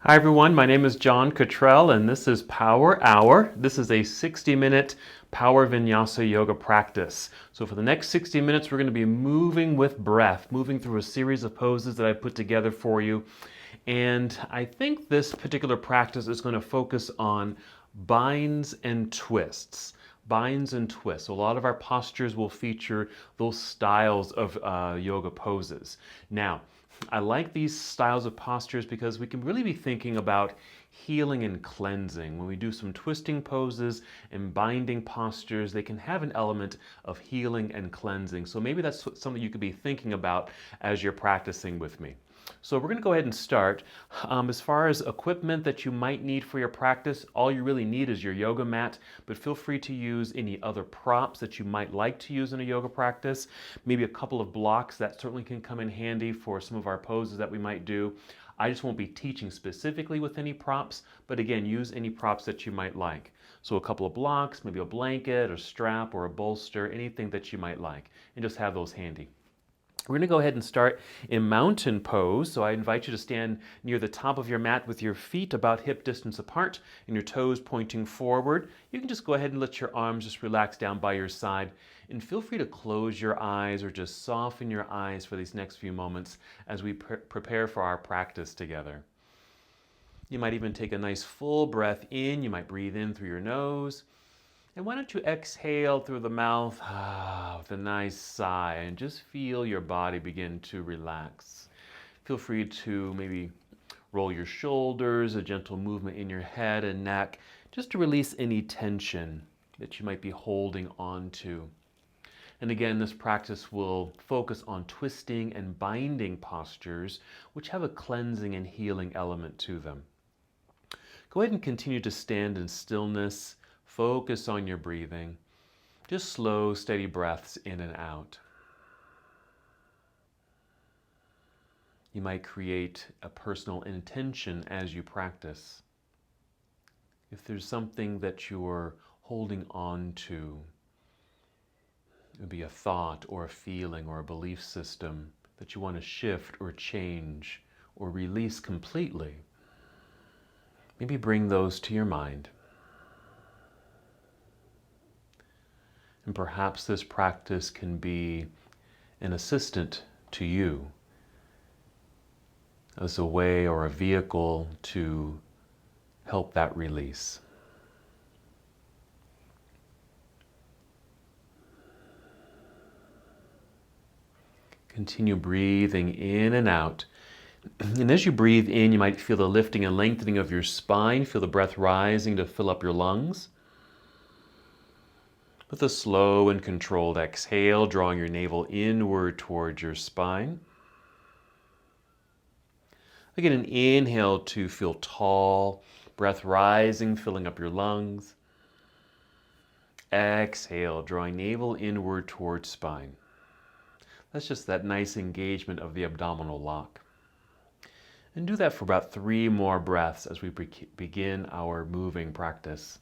Hi everyone, my name is John Cottrell and this is Power Hour. This is a 60-minute power vinyasa yoga practice. So for the next 60 minutes we're going to be moving with breath, moving through a series of poses that I put together for you. And I think this particular practice is going to focus on binds and twists. Binds and twists. So a lot of our postures will feature those styles of yoga poses. Now, I like these styles of postures because we can really be thinking about healing and cleansing. When we do some twisting poses and binding postures, they can have an element of healing and cleansing. So maybe that's something you could be thinking about as you're practicing with me. So we're going to go ahead and start. As far as equipment that you might need for your practice, all you really need is your yoga mat, but feel free to use any other props that you might like to use in a yoga practice. Maybe a couple of blocks that certainly can come in handy for some of our poses that we might do. I just won't be teaching specifically with any props, but again, use any props that you might like. So a couple of blocks, maybe a blanket or strap or a bolster, anything that you might like, and just have those handy. We're going to go ahead and start in mountain pose. So I invite you to stand near the top of your mat with your feet about hip distance apart and your toes pointing forward. You can just go ahead and let your arms just relax down by your side. And feel free to close your eyes or just soften your eyes for these next few moments as we prepare for our practice together. You might even take a nice full breath in. You might breathe in through your nose. And why don't you exhale through the mouth with a nice sigh and just feel your body begin to relax. Feel free to maybe roll your shoulders, a gentle movement in your head and neck, just to release any tension that you might be holding on to. And again, this practice will focus on twisting and binding postures, which have a cleansing and healing element to them. Go ahead and continue to stand in stillness. Focus on your breathing. Just slow, steady breaths in and out. You might create a personal intention as you practice. If there's something that you're holding on to, it would be a thought or a feeling or a belief system that you want to shift or change or release completely, maybe bring those to your mind. And perhaps this practice can be an assistant to you as a way or a vehicle to help that release. Continue breathing in and out. And as you breathe in, you might feel the lifting and lengthening of your spine. Feel the breath rising to fill up your lungs. With a slow and controlled exhale, drawing your navel inward towards your spine. Again, an inhale to feel tall, breath rising, filling up your lungs. Exhale, drawing navel inward towards spine. That's just that nice engagement of the abdominal lock. And do that for about 3 more breaths as we begin our moving practice.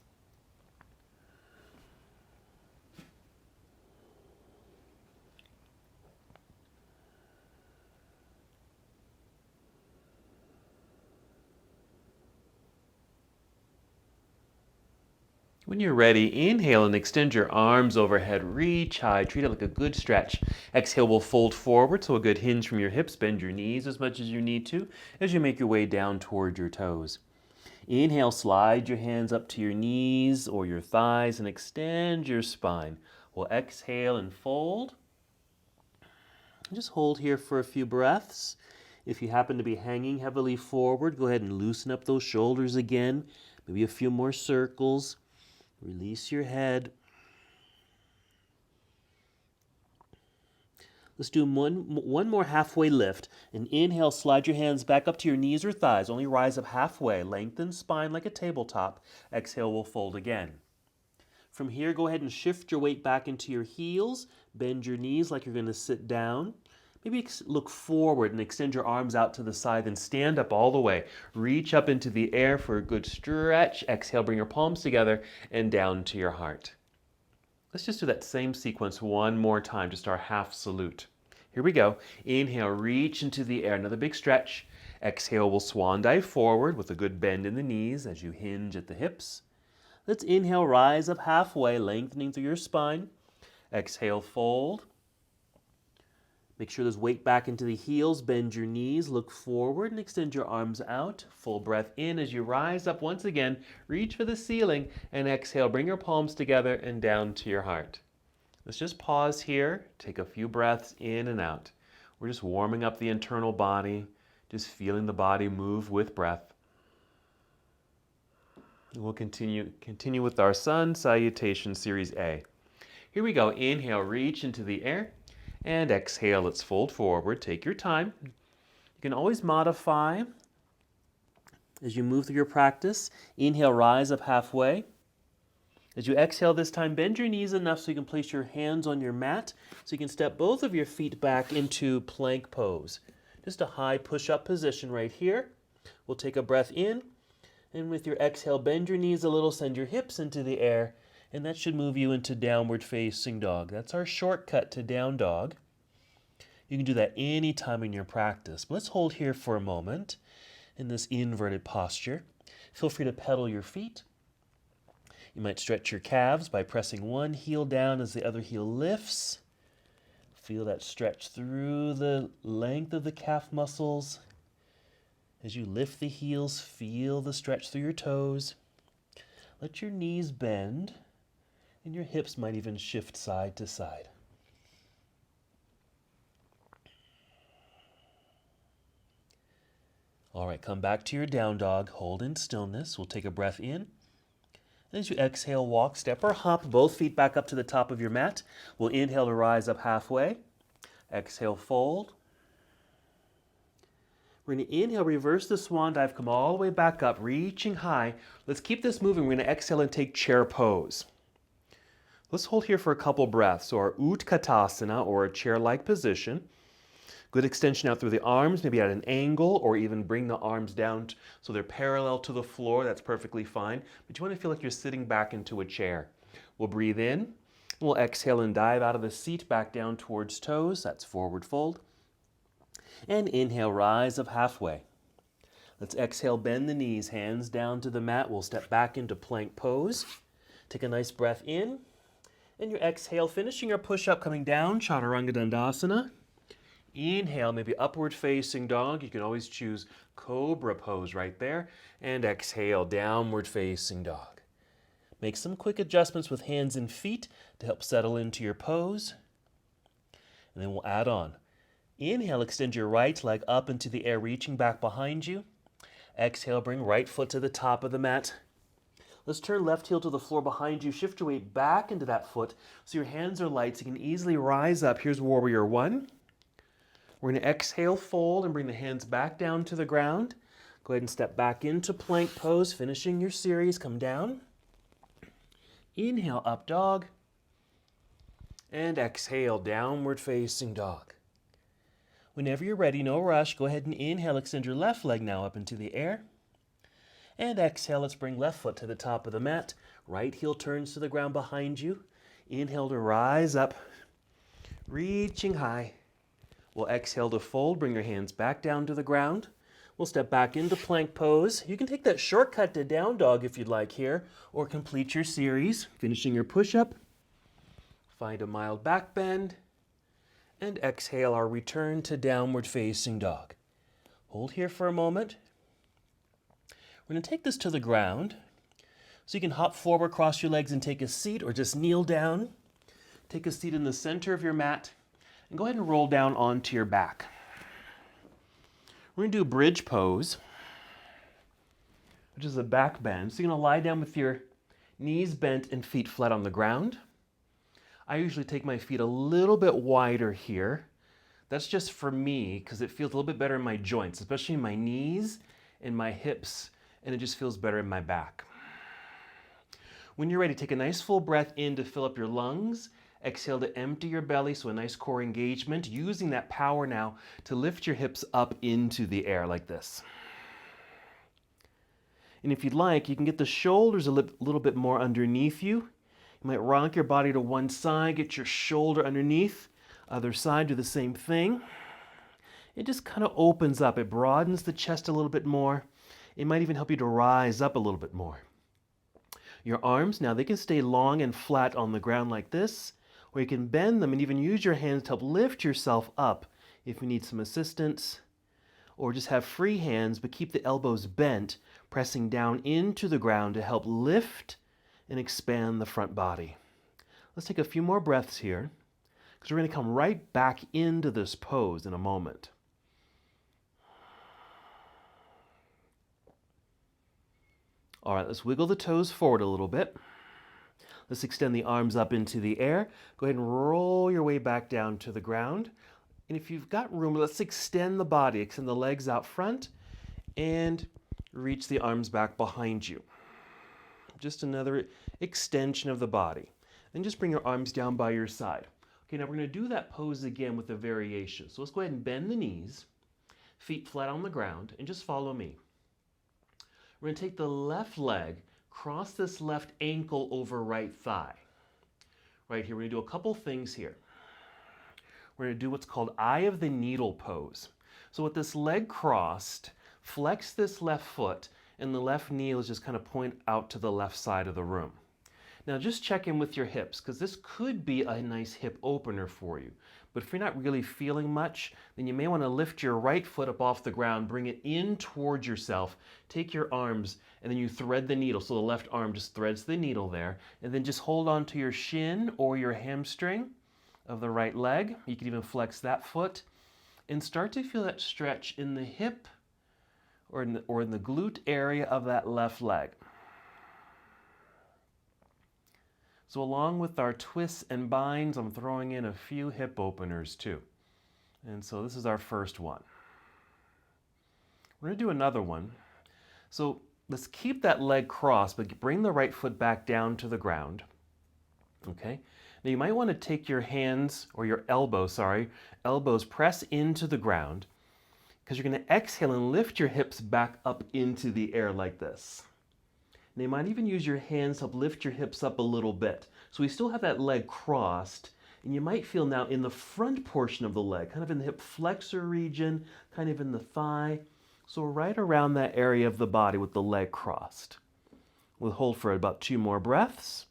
When you're ready, inhale and extend your arms overhead. Reach high. Treat it like a good stretch. Exhale, we'll fold forward, so a good hinge from your hips. Bend your knees as much as you need to as you make your way down toward your toes. Inhale, slide your hands up to your knees or your thighs and extend your spine. We'll exhale and fold. Just hold here for a few breaths. If you happen to be hanging heavily forward, go ahead and loosen up those shoulders again. Maybe a few more circles. Release your head. Let's do one more halfway lift. And inhale, slide your hands back up to your knees or thighs. Only rise up halfway. Lengthen spine like a tabletop. Exhale, we'll fold again. From here, go ahead and shift your weight back into your heels. Bend your knees like you're going to sit down. Maybe look forward and extend your arms out to the side and stand up all the way. Reach up into the air for a good stretch. Exhale, bring your palms together and down to your heart. Let's just do that same sequence one more time, just our half salute. Here we go. Inhale, reach into the air. Another big stretch. Exhale, we'll swan dive forward with a good bend in the knees as you hinge at the hips. Let's inhale, rise up halfway, lengthening through your spine. Exhale, fold. Make sure there's weight back into the heels, bend your knees, look forward and extend your arms out. Full breath in as you rise up once again, reach for the ceiling and exhale, bring your palms together and down to your heart. Let's just pause here, take a few breaths in and out. We're just warming up the internal body, just feeling the body move with breath. We'll continue with our Sun Salutation Series A. Here we go, inhale, reach into the air. And exhale, let's fold forward. Take your time. You can always modify as you move through your practice. Inhale, rise up halfway. As you exhale this time, bend your knees enough so you can place your hands on your mat, so you can step both of your feet back into plank pose. Just a high push-up position right here. We'll take a breath in, and with your exhale, bend your knees a little, send your hips into the air, and that should move you into downward facing dog. That's our shortcut to down dog. You can do that any time in your practice. But let's hold here for a moment in this inverted posture. Feel free to pedal your feet. You might stretch your calves by pressing one heel down as the other heel lifts. Feel that stretch through the length of the calf muscles. As you lift the heels, feel the stretch through your toes. Let your knees bend. And your hips might even shift side to side. All right, come back to your down dog. Hold in stillness. We'll take a breath in. As you exhale, walk, step, or hop both feet back up to the top of your mat. We'll inhale to rise up halfway. Exhale, fold. We're going to inhale, reverse the swan dive, come all the way back up, reaching high. Let's keep this moving. We're going to exhale and take chair pose. Let's hold here for a couple breaths. So our Utkatasana, or a chair-like position. Good extension out through the arms, maybe at an angle, or even bring the arms down so they're parallel to the floor. That's perfectly fine. But you want to feel like you're sitting back into a chair. We'll breathe in. We'll exhale and dive out of the seat back down towards toes. That's forward fold. And inhale, rise up halfway. Let's exhale, bend the knees, hands down to the mat. We'll step back into plank pose. Take a nice breath in. And your exhale, finishing your push-up, coming down, Chaturanga Dandasana. Inhale, maybe upward facing dog. You can always choose cobra pose right there. And exhale, downward facing dog. Make some quick adjustments with hands and feet to help settle into your pose. And then we'll add on. Inhale, extend your right leg up into the air, reaching back behind you. Exhale, bring right foot to the top of the mat. Let's turn left heel to the floor behind you. Shift your weight back into that foot so your hands are light so you can easily rise up. Here's Warrior One. We're going to exhale, fold, and bring the hands back down to the ground. Go ahead and step back into plank pose, finishing your series. Come down. Inhale, up dog. And exhale, downward facing dog. Whenever you're ready, no rush, go ahead and inhale, extend your left leg now up into the air. And exhale, let's bring left foot to the top of the mat. Right heel turns to the ground behind you. Inhale to rise up, reaching high. We'll exhale to fold, bring your hands back down to the ground. We'll step back into plank pose. You can take that shortcut to down dog if you'd like here, or complete your series, finishing your push-up. Find a mild back bend, and exhale our return to downward facing dog. Hold here for a moment. We're going to take this to the ground. So you can hop forward, cross your legs, and take a seat, or just kneel down. Take a seat in the center of your mat, and go ahead and roll down onto your back. We're going to do bridge pose, which is a back bend. So you're going to lie down with your knees bent and feet flat on the ground. I usually take my feet a little bit wider here. That's just for me because it feels a little bit better in my joints, especially in my knees and my hips, and it just feels better in my back. When you're ready, take a nice full breath in to fill up your lungs. Exhale to empty your belly, so a nice core engagement, using that power now to lift your hips up into the air like this. And if you'd like, you can get the shoulders a little bit more underneath you. You might rock your body to one side, get your shoulder underneath. Other side, do the same thing. It just kind of opens up. It broadens the chest a little bit more. It might even help you to rise up a little bit more. Your arms, now they can stay long and flat on the ground like this, or you can bend them and even use your hands to help lift yourself up if you need some assistance, or just have free hands but keep the elbows bent, pressing down into the ground to help lift and expand the front body. Let's take a few more breaths here, because we're going to come right back into this pose in a moment. All right, let's wiggle the toes forward a little bit. Let's extend the arms up into the air. Go ahead and roll your way back down to the ground. And if you've got room, let's extend the body, extend the legs out front, and reach the arms back behind you. Just another extension of the body. Then just bring your arms down by your side. Okay, now we're going to do that pose again with a variation. So let's go ahead and bend the knees, feet flat on the ground, and just follow me. We're going to take the left leg, cross this left ankle over right thigh. Right here, we're going to do a couple things here. We're going to do what's called eye of the needle pose. So with this leg crossed, flex this left foot, and the left knee is just kind of point out to the left side of the room. Now just check in with your hips, because this could be a nice hip opener for you. But if you're not really feeling much, then you may want to lift your right foot up off the ground, bring it in towards yourself, take your arms, and then you thread the needle. So the left arm just threads the needle there, and then just hold on to your shin or your hamstring of the right leg. You can even flex that foot and start to feel that stretch in the hip or in the glute area of that left leg. So along with our twists and binds, I'm throwing in a few hip openers too. And so this is our first one. We're going to do another one. So let's keep that leg crossed, but bring the right foot back down to the ground. Okay? Now you might want to take your hands, or your elbows press into the ground, because you're going to exhale and lift your hips back up into the air like this. Now you might even use your hands to help lift your hips up a little bit. So we still have that leg crossed, and you might feel now in the front portion of the leg, kind of in the hip flexor region, kind of in the thigh. So right around that area of the body with the leg crossed. We'll hold for about 2 more breaths.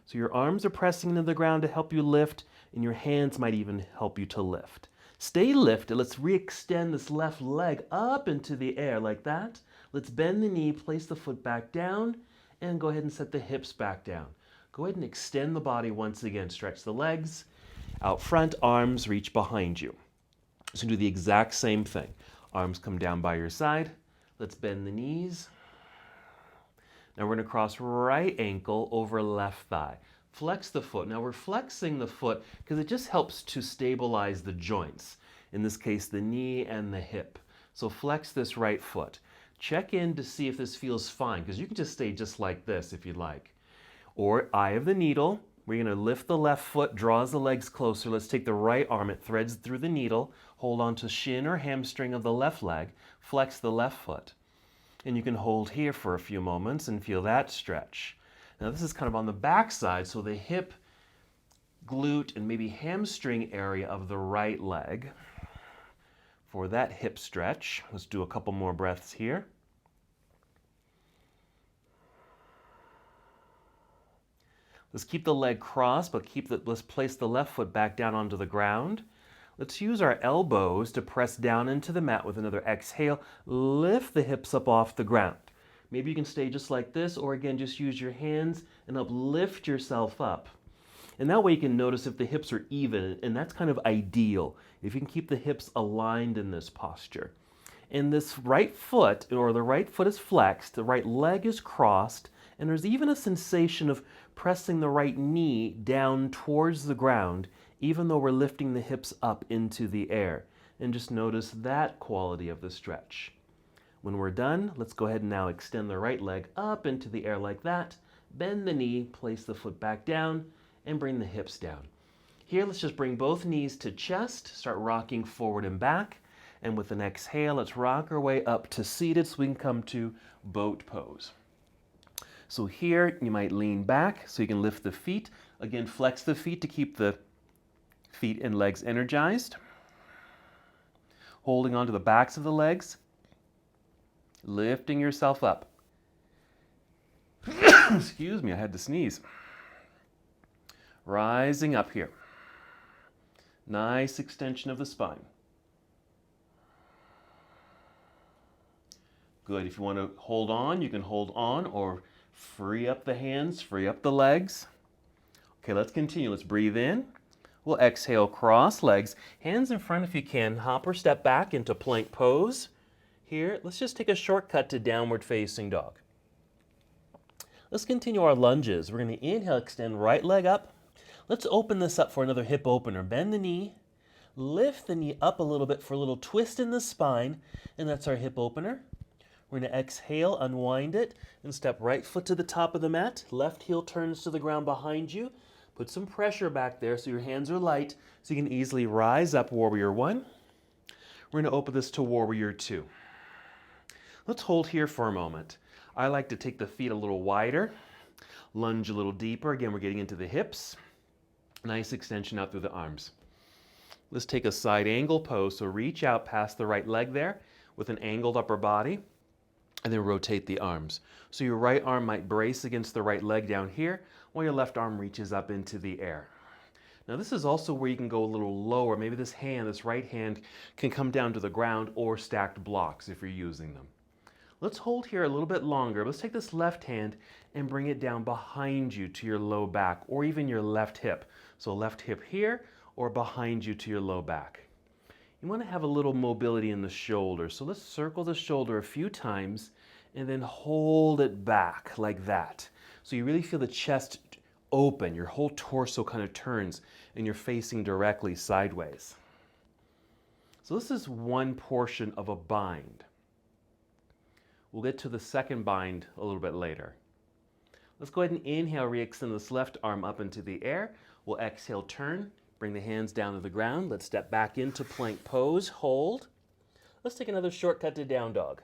So your arms are pressing into the ground to help you lift, and your hands might even help you to lift. Stay lifted. Let's re-extend this left leg up into the air like that. Let's bend the knee, place the foot back down, and go ahead and set the hips back down. Go ahead and extend the body once again. Stretch the legs out front, arms reach behind you. So do the exact same thing. Arms come down by your side. Let's bend the knees. Now we're going to cross right ankle over left thigh. Flex the foot. Now we're flexing the foot because it just helps to stabilize the joints. In this case, the knee and the hip. So flex this right foot. Check in to see if this feels fine, because you can just stay just like this if you'd like. Or eye of the needle. We're going to lift the left foot, draws the legs closer. Let's take the right arm. It threads through the needle. Hold on to shin or hamstring of the left leg. Flex the left foot. And you can hold here for a few moments and feel that stretch. Now this is kind of on the back side, so the hip, glute, and maybe hamstring area of the right leg. For that hip stretch, let's do a couple more breaths here. Let's keep the leg crossed, but let's place the left foot back down onto the ground. Let's use our elbows to press down into the mat with another exhale. Lift the hips up off the ground. Maybe you can stay just like this, or again, just use your hands and help lift yourself up. And that way you can notice if the hips are even, and that's kind of ideal, if you can keep the hips aligned in this posture. And this right foot, or the right foot is flexed, the right leg is crossed, and there's even a sensation of pressing the right knee down towards the ground, even though we're lifting the hips up into the air. And just notice that quality of the stretch. When we're done, let's go ahead and now extend the right leg up into the air like that. Bend the knee, place the foot back down, and bring the hips down. Here, let's just bring both knees to chest, start rocking forward and back. And with an exhale, let's rock our way up to seated so we can come to boat pose. So here, you might lean back so you can lift the feet. Again, flex the feet to keep the feet and legs energized. Holding onto the backs of the legs, lifting yourself up. Excuse me, I had to sneeze. Rising up here. Nice extension of the spine. Good. If you want to hold on, you can hold on or free up the hands, free up the legs. Okay, let's continue. Let's breathe in. We'll exhale, cross legs, hands in front if you can. Hop or step back into plank pose. Here, let's just take a shortcut to downward facing dog. Let's continue our lunges. We're going to inhale, extend right leg up. Let's open this up for another hip opener. Bend the knee, lift the knee up a little bit for a little twist in the spine, and that's our hip opener. We're going to exhale, unwind it, and step right foot to the top of the mat. Left heel turns to the ground behind you. Put some pressure back there so your hands are light so you can easily rise up, Warrior 1. We're going to open this to Warrior 2. Let's hold here for a moment. I like to take the feet a little wider, lunge a little deeper. Again, we're getting into the hips. Nice extension out through the arms. Let's take a side angle pose. So reach out past the right leg there with an angled upper body, and then rotate the arms. So your right arm might brace against the right leg down here, while your left arm reaches up into the air. Now this is also where you can go a little lower. Maybe this right hand, can come down to the ground or stacked blocks if you're using them. Let's hold here a little bit longer. Let's take this left hand and bring it down behind you to your low back or even your left hip. So left hip here or behind you to your low back. You want to have a little mobility in the shoulder. So let's circle the shoulder a few times and then hold it back like that. So you really feel the chest open, your whole torso kind of turns and you're facing directly sideways. So this is one portion of a bind. We'll get to the second bind a little bit later. Let's go ahead and inhale, re-extend this left arm up into the air. We'll exhale, turn, bring the hands down to the ground. Let's step back into plank pose, hold. Let's take another shortcut to down dog.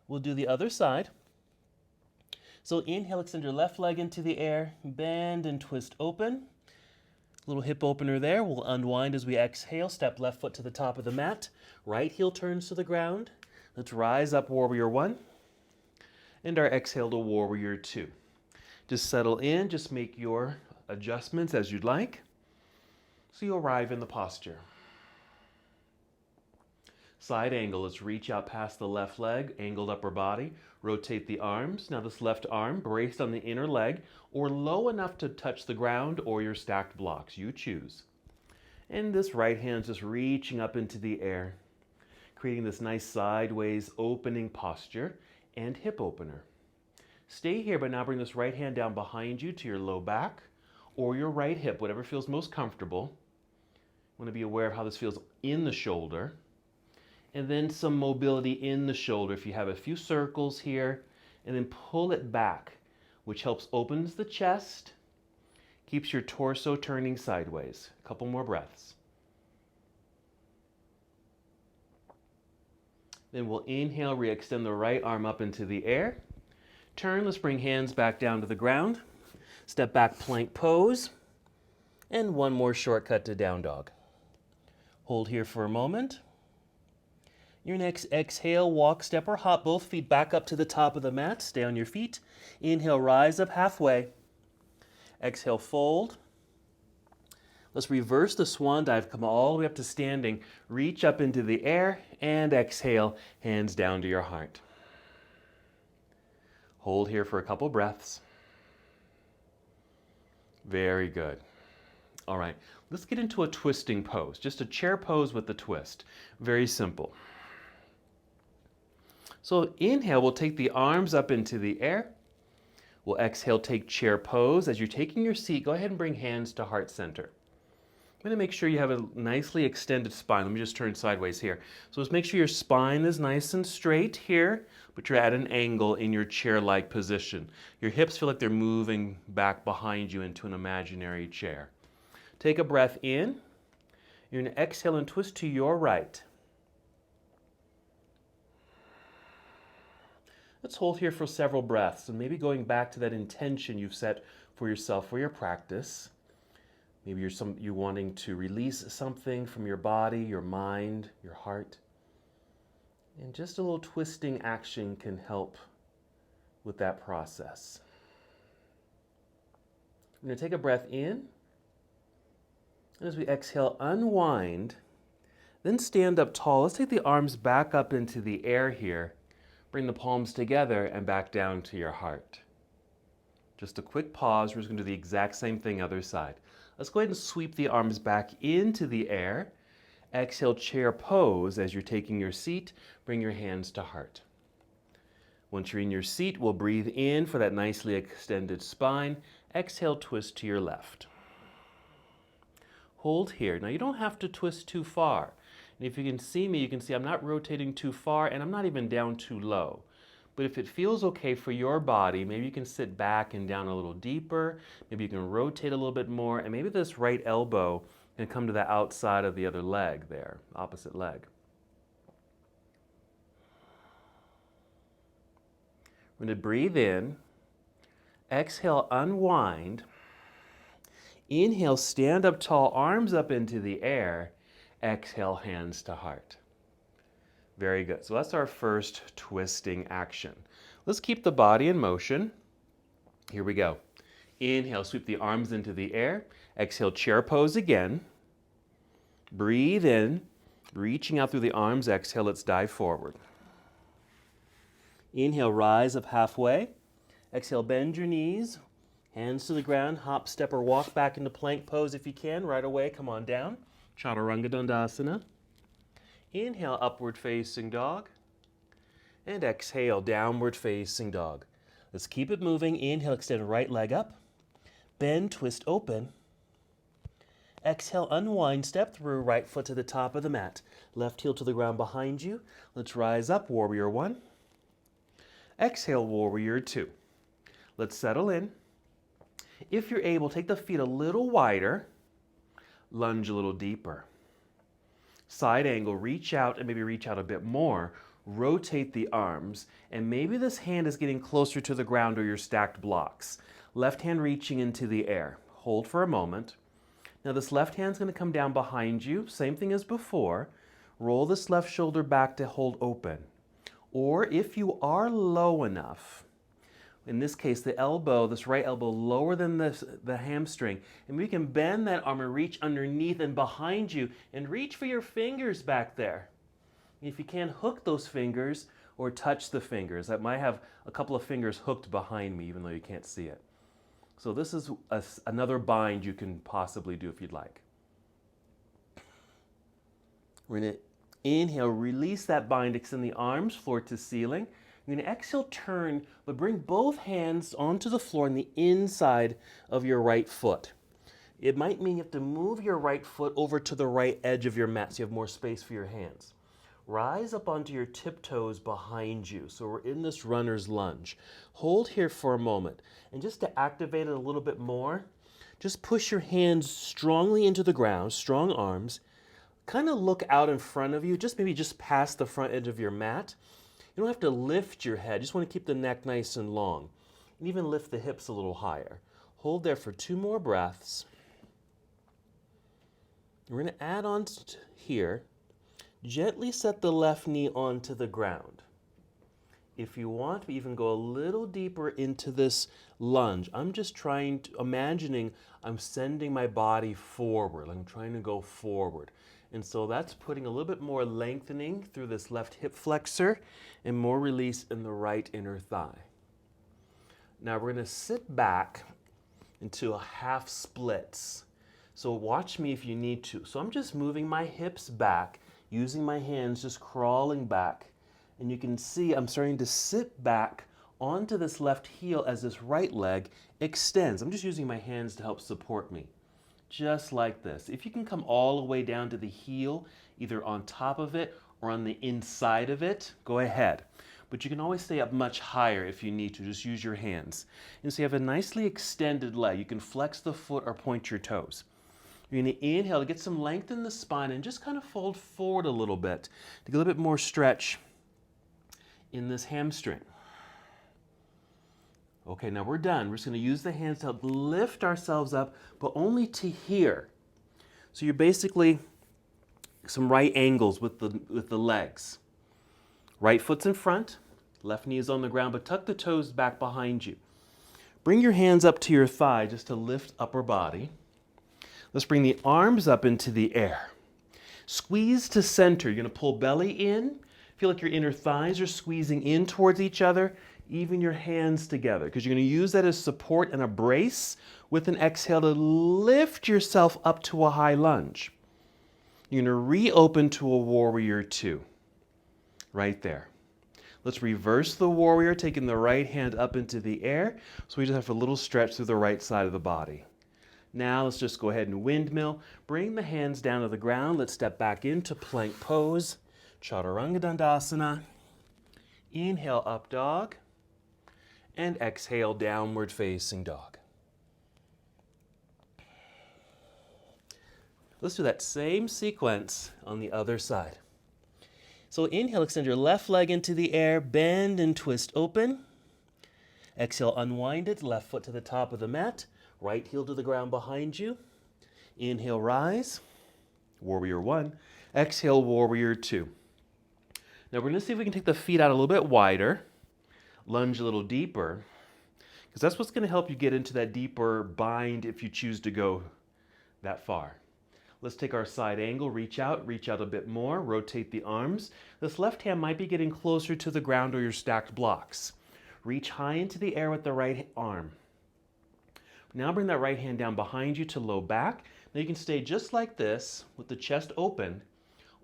We'll do the other side. So inhale, extend your left leg into the air, bend and twist open. Little hip opener there. We'll unwind as we exhale, step left foot to the top of the mat. Right heel turns to the ground. Let's rise up, Warrior 1. And our exhale to Warrior 2. Just settle in, just make your adjustments as you'd like. So you arrive in the posture. Side angle, let's reach out past the left leg, angled upper body, rotate the arms. Now this left arm braced on the inner leg or low enough to touch the ground or your stacked blocks, you choose. And this right hand just reaching up into the air, creating this nice sideways opening posture and hip opener. Stay here, but now bring this right hand down behind you to your low back or your right hip, whatever feels most comfortable. Want to be aware of how this feels in the shoulder. And then some mobility in the shoulder. If you have a few circles here, and then pull it back, which helps opens the chest, keeps your torso turning sideways. A couple more breaths. Then we'll inhale, re-extend the right arm up into the air. Turn, let's bring hands back down to the ground. Step back, plank pose. And one more shortcut to down dog. Hold here for a moment. Your next exhale, walk, step, or hop both feet back up to the top of the mat. Stay on your feet. Inhale, rise up halfway. Exhale, fold. Let's reverse the swan dive. Come all the way up to standing. Reach up into the air and exhale, hands down to your heart. Hold here for a couple breaths. Very good. All right, let's get into a twisting pose. Just a chair pose with a twist. Very simple. So inhale, we'll take the arms up into the air. We'll exhale, take chair pose. As you're taking your seat, go ahead and bring hands to heart center. I'm going to make sure you have a nicely extended spine. Let me just turn sideways here. So let's make sure your spine is nice and straight here, but you're at an angle in your chair-like position. Your hips feel like they're moving back behind you into an imaginary chair. Take a breath in. You're going to exhale and twist to your right. Let's hold here for several breaths and maybe going back to that intention you've set for yourself for your practice. Maybe you're wanting to release something from your body, your mind, your heart. And just a little twisting action can help with that process. We're going to take a breath in. And as we exhale, unwind. Then stand up tall. Let's take the arms back up into the air here. Bring the palms together and back down to your heart. Just a quick pause. We're just going to do the exact same thing other side. Let's go ahead and sweep the arms back into the air. Exhale, chair pose. As you're taking your seat, bring your hands to heart. Once you're in your seat, we'll breathe in for that nicely extended spine. Exhale, twist to your left. Hold here. Now you don't have to twist too far. And if you can see me, you can see I'm not rotating too far and I'm not even down too low. But if it feels okay for your body, maybe you can sit back and down a little deeper. Maybe you can rotate a little bit more. And maybe this right elbow can come to the outside of the other leg there, opposite leg. We're going to breathe in. Exhale, unwind. Inhale, stand up tall, arms up into the air. Exhale, hands to heart. Very good. So that's our first twisting action. Let's keep the body in motion. Here we go. Inhale, sweep the arms into the air. Exhale, chair pose again. Breathe in, reaching out through the arms. Exhale, let's dive forward. Inhale, rise up halfway. Exhale, bend your knees. Hands to the ground, hop, step, or walk back into plank pose if you can. Right away, come on down. Chaturanga Dandasana. Inhale, upward facing dog. And exhale, downward facing dog. Let's keep it moving. Inhale, extend right leg up. Bend, twist, open. Exhale, unwind, step through, right foot to the top of the mat. Left heel to the ground behind you. Let's rise up, warrior one. Exhale, warrior two. Let's settle in. If you're able, take the feet a little wider. Lunge a little deeper. Side angle, reach out and maybe reach out a bit more. Rotate the arms, and maybe this hand is getting closer to the ground or your stacked blocks. Left hand reaching into the air. Hold for a moment. Now this left hand's going to come down behind you. Same thing as before. Roll this left shoulder back to hold open. Or if you are low enough, in this case, the elbow, this right elbow, lower than the hamstring. And we can bend that arm and reach underneath and behind you and reach for your fingers back there. If you can, hook those fingers or touch the fingers. I might have a couple of fingers hooked behind me, even though you can't see it. So this is another bind you can possibly do if you'd like. We're going to inhale, release that bind, extend the arms, floor to ceiling. You're going to exhale, turn, but bring both hands onto the floor on the inside of your right foot. It might mean you have to move your right foot over to the right edge of your mat so you have more space for your hands. Rise up onto your tiptoes behind you. So we're in this runner's lunge. Hold here for a moment. And just to activate it a little bit more, just push your hands strongly into the ground, strong arms. Kind of look out in front of you, maybe just past the front edge of your mat. You don't have to lift your head. You just want to keep the neck nice and long. And even lift the hips a little higher. Hold there for 2 more breaths. We're going to add on here. Gently set the left knee onto the ground. If you want to even go a little deeper into this lunge, I'm just imagining I'm sending my body forward. I'm trying to go forward. And so that's putting a little bit more lengthening through this left hip flexor and more release in the right inner thigh. Now we're going to sit back into a half splits. So watch me if you need to. So I'm just moving my hips back, using my hands, just crawling back. And you can see I'm starting to sit back onto this left heel as this right leg extends. I'm just using my hands to help support me. Just like this. If you can come all the way down to the heel, either on top of it or on the inside of it, go ahead. But you can always stay up much higher if you need to. Just use your hands. And so you have a nicely extended leg. You can flex the foot or point your toes. You're going to inhale to get some length in the spine and just kind of fold forward a little bit to get a little bit more stretch in this hamstring. Okay, now we're done. We're just going to use the hands to help lift ourselves up, but only to here. So you're basically some right angles with the legs. Right foot's in front, left knee is on the ground, but tuck the toes back behind you. Bring your hands up to your thigh just to lift upper body. Let's bring the arms up into the air. Squeeze to center. You're going to pull belly in. Feel like your inner thighs are squeezing in towards each other. Even your hands together, because you're going to use that as support and a brace with an exhale to lift yourself up to a high lunge. You're going to reopen to a warrior two. Right there. Let's reverse the warrior, taking the right hand up into the air. So we just have a little stretch through the right side of the body. Now let's just go ahead and windmill. Bring the hands down to the ground. Let's step back into plank pose. Chaturanga Dandasana. Inhale, up dog. And exhale, downward facing dog. Let's do that same sequence on the other side. So inhale, extend your left leg into the air, bend and twist open. Exhale, unwind it, left foot to the top of the mat, right heel to the ground behind you. Inhale, rise, warrior one. Exhale, warrior two. Now we're going to see if we can take the feet out a little bit wider. Lunge a little deeper, because that's what's going to help you get into that deeper bind if you choose to go that far. Let's take our side angle, reach out a bit more, rotate the arms. This left hand might be getting closer to the ground or your stacked blocks. Reach high into the air with the right arm. Now bring that right hand down behind you to low back. Now you can stay just like this with the chest open,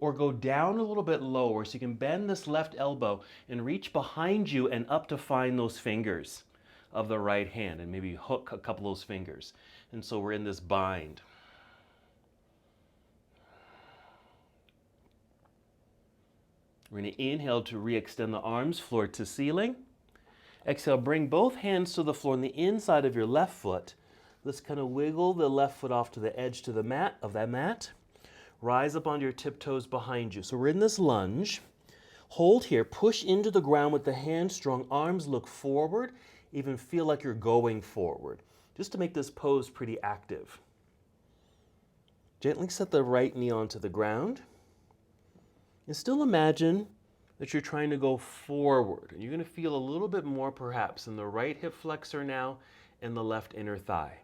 or go down a little bit lower so you can bend this left elbow and reach behind you and up to find those fingers of the right hand and maybe hook a couple of those fingers. And so we're in this bind. We're going to inhale to re-extend the arms, floor to ceiling. Exhale, bring both hands to the floor on the inside of your left foot. Let's kind of wiggle the left foot off to the edge to the mat of that mat. Rise up onto your tiptoes behind you. So we're in this lunge. Hold here, push into the ground with the hands, strong arms, look forward, even feel like you're going forward, just to make this pose pretty active. Gently set the right knee onto the ground. And still imagine that you're trying to go forward. And you're going to feel a little bit more perhaps in the right hip flexor now and the left inner thigh.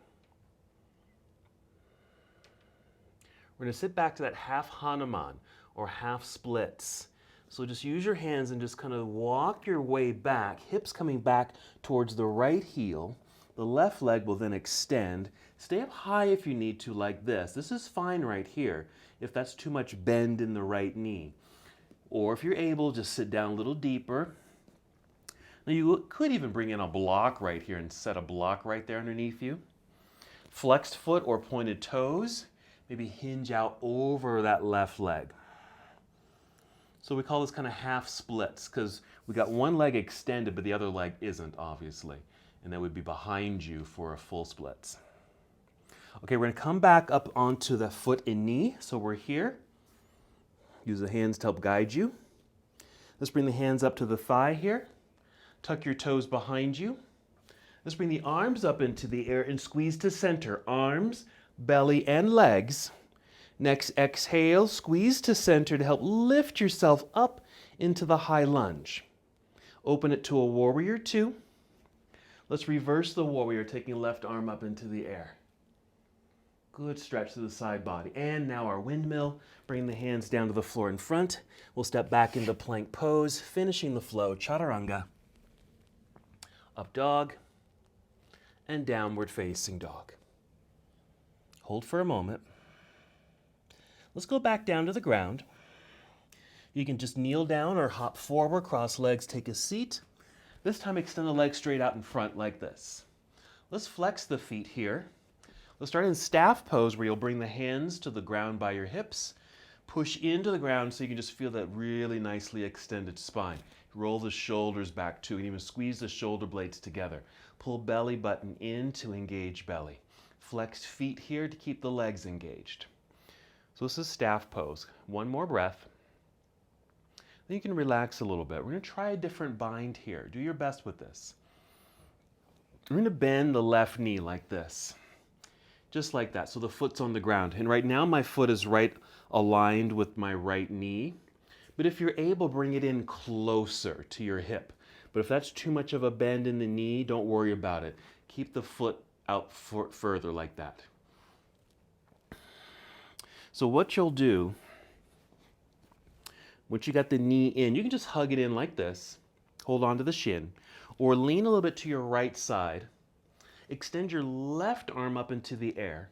We're going to sit back to that half Hanuman or half splits. So just use your hands and just kind of walk your way back, hips coming back towards the right heel. The left leg will then extend. Stay up high if you need to, like this. This is fine right here if that's too much bend in the right knee. Or if you're able, just sit down a little deeper. Now you could even bring in a block right here and set a block right there underneath you. Flexed foot or pointed toes. Maybe hinge out over that left leg. So we call this kind of half splits because we got one leg extended, but the other leg isn't, obviously. And that would be behind you for a full splits. Okay, we're going to come back up onto the foot and knee. So we're here. Use the hands to help guide you. Let's bring the hands up to the thigh here. Tuck your toes behind you. Let's bring the arms up into the air and squeeze to center. Arms, belly, and legs. Next, exhale, squeeze to center to help lift yourself up into the high lunge. Open it to a warrior two. Let's reverse the warrior, taking left arm up into the air. Good stretch to the side body. And now our windmill. Bring the hands down to the floor in front. We'll step back into plank pose, finishing the flow, chaturanga. Up dog, and downward facing dog. Hold for a moment. Let's go back down to the ground. You can just kneel down or hop forward, cross legs, take a seat. This time extend the legs straight out in front like this. Let's flex the feet here. Let's start in staff pose where you'll bring the hands to the ground by your hips. Push into the ground so you can just feel that really nicely extended spine. Roll the shoulders back too, and even squeeze the shoulder blades together. Pull belly button in to engage belly. Flex feet here to keep the legs engaged. So this is staff pose. One more breath. Then you can relax a little bit. We're going to try a different bind here. Do your best with this. We're going to bend the left knee like this. Just like that, so the foot's on the ground. And right now my foot is right aligned with my right knee. But if you're able, bring it in closer to your hip. But if that's too much of a bend in the knee, don't worry about it. Keep the foot out further like that. So what you'll do, once you got the knee in, you can just hug it in like this. Hold on to the shin. Or lean a little bit to your right side. Extend your left arm up into the air.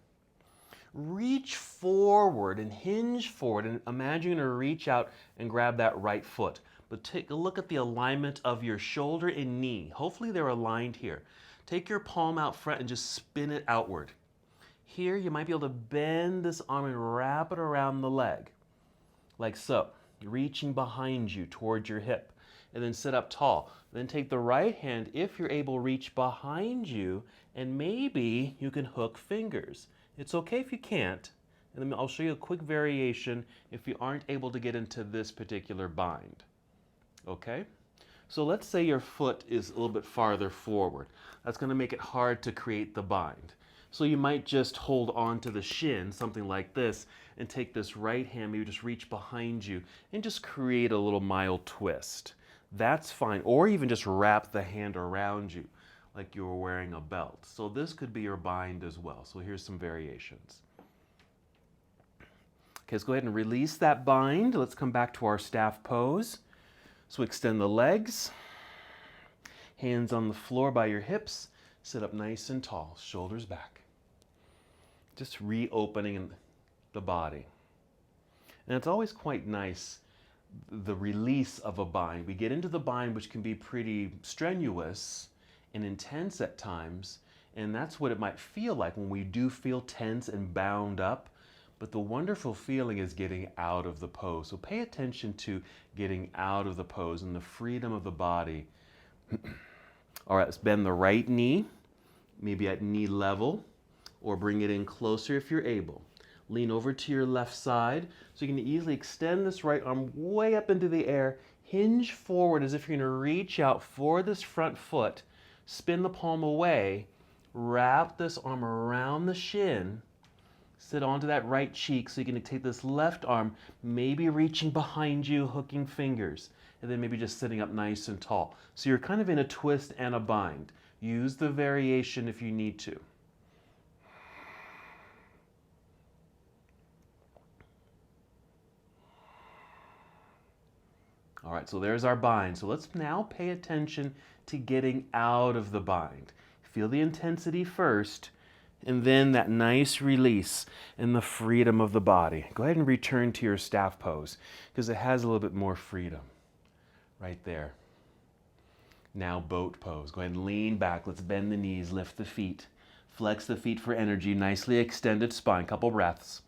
Reach forward and hinge forward, and imagine you're going to reach out and grab that right foot. But take a look at the alignment of your shoulder and knee. Hopefully they're aligned here. Take your palm out front and just spin it outward. Here you might be able to bend this arm and wrap it around the leg, like so, reaching behind you towards your hip. And then sit up tall. Then take the right hand, if you're able, reach behind you, and maybe you can hook fingers. It's okay if you can't, and then I'll show you a quick variation if you aren't able to get into this particular bind. Okay? So let's say your foot is a little bit farther forward. That's going to make it hard to create the bind. So you might just hold on to the shin, something like this, and take this right hand, maybe just reach behind you, and just create a little mild twist. That's fine. Or even just wrap the hand around you like you were wearing a belt. So this could be your bind as well. So here's some variations. Okay, let's go ahead and release that bind. Let's come back to our staff pose. So extend the legs, hands on the floor by your hips, sit up nice and tall, shoulders back. Just reopening the body. And it's always quite nice, the release of a bind. We get into the bind, which can be pretty strenuous and intense at times, and that's what it might feel like when we do feel tense and bound up. But the wonderful feeling is getting out of the pose. So pay attention to getting out of the pose and the freedom of the body. All right, let's bend the right knee, maybe at knee level, or bring it in closer if you're able. Lean over to your left side so you can easily extend this right arm way up into the air. Hinge forward as if you're going to reach out for this front foot. Spin the palm away. Wrap this arm around the shin. Sit onto that right cheek so you can take this left arm, maybe reaching behind you, hooking fingers, and then maybe just sitting up nice and tall. So you're kind of in a twist and a bind. Use the variation if you need to. All right, so there's our bind. So let's now pay attention to getting out of the bind. Feel the intensity first, and then that nice release and the freedom of the body. Go ahead and return to your staff pose because it has a little bit more freedom right there. Now boat pose. Go ahead and lean back. Let's bend the knees, lift the feet. Flex the feet for energy, nicely extended spine. Couple breaths.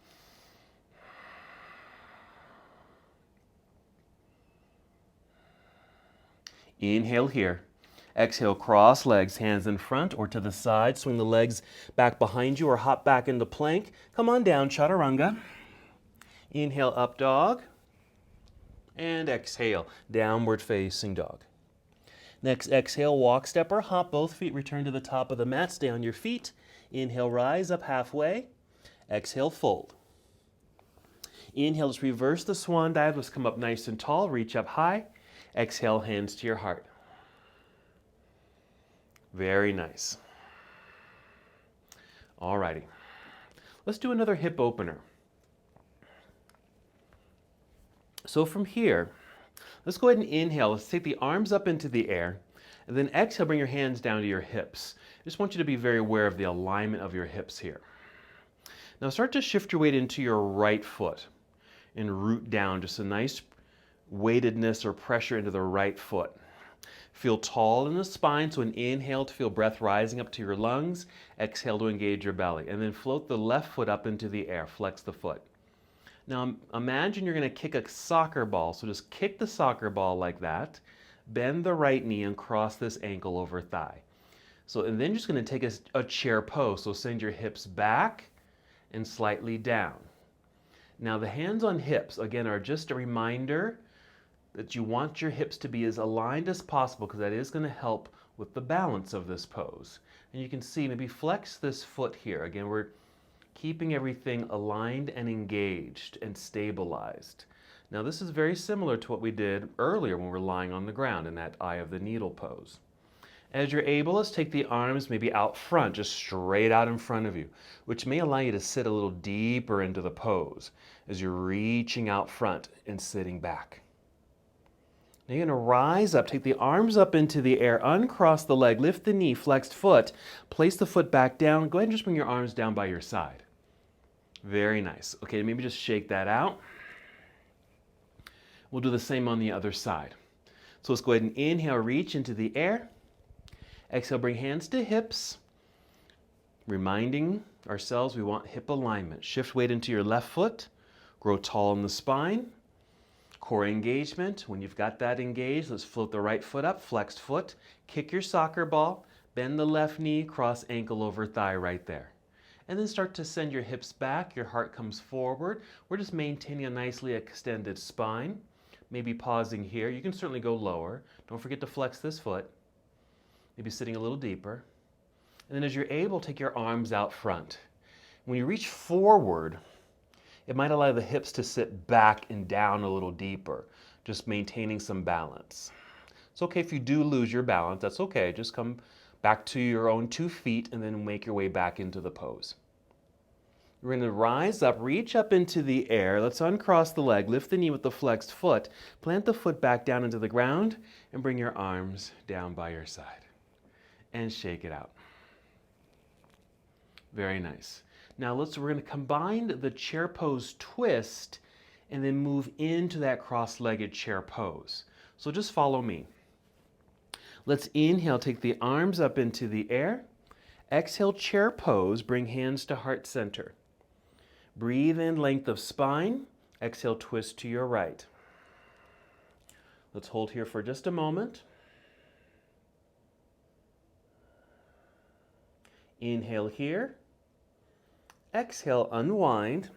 Inhale here. Exhale, cross legs, hands in front or to the side. Swing the legs back behind you or hop back into plank. Come on down, chaturanga. Inhale, up dog. And exhale, downward facing dog. Next, exhale, walk, step, or hop. Both feet return to the top of the mat. Stay on your feet. Inhale, rise up halfway. Exhale, fold. Inhale, just reverse the swan dive. Let's come up nice and tall. Reach up high. Exhale, hands to your heart. Very nice. All righty. Let's do another hip opener. So from here, let's go ahead and inhale. Let's take the arms up into the air. And then exhale, bring your hands down to your hips. I just want you to be very aware of the alignment of your hips here. Now start to shift your weight into your right foot and root down. Just a nice weightedness or pressure into the right foot. Feel tall in the spine, so an inhale to feel breath rising up to your lungs. Exhale to engage your belly. And then float the left foot up into the air. Flex the foot. Now imagine you're going to kick a soccer ball. So just kick the soccer ball like that. Bend the right knee and cross this ankle over thigh. And then you're just going to take a chair pose. So send your hips back and slightly down. Now the hands on hips, again, are just a reminder that you want your hips to be as aligned as possible because that is going to help with the balance of this pose. And you can see, maybe flex this foot here. Again, we're keeping everything aligned and engaged and stabilized. Now this is very similar to what we did earlier when we were lying on the ground in that eye of the needle pose. As you're able, let's take the arms maybe out front, just straight out in front of you, which may allow you to sit a little deeper into the pose as you're reaching out front and sitting back. Now you're going to rise up, take the arms up into the air, uncross the leg, lift the knee, flexed foot, place the foot back down. Go ahead and just bring your arms down by your side. Very nice. Okay, maybe just shake that out. We'll do the same on the other side. So let's go ahead and inhale, reach into the air. Exhale, bring hands to hips. Reminding ourselves we want hip alignment. Shift weight into your left foot. Grow tall in the spine. Core engagement. When you've got that engaged, let's float the right foot up, flexed foot. Kick your soccer ball. Bend the left knee, cross ankle over thigh right there. And then start to send your hips back. Your heart comes forward. We're just maintaining a nicely extended spine. Maybe pausing here. You can certainly go lower. Don't forget to flex this foot. Maybe sitting a little deeper. And then as you're able, take your arms out front. When you reach forward, it might allow the hips to sit back and down a little deeper, just maintaining some balance. It's okay if you do lose your balance, that's okay. Just come back to your own 2 feet and then make your way back into the pose. We're going to rise up, reach up into the air. Let's uncross the leg, lift the knee with the flexed foot, plant the foot back down into the ground, and bring your arms down by your side. And shake it out. Very nice. Now we're going to combine the chair pose twist and then move into that cross-legged chair pose. So just follow me. Let's inhale, take the arms up into the air. Exhale, chair pose, bring hands to heart center. Breathe in, length of spine. Exhale, twist to your right. Let's hold here for just a moment. Inhale here. Exhale, unwind.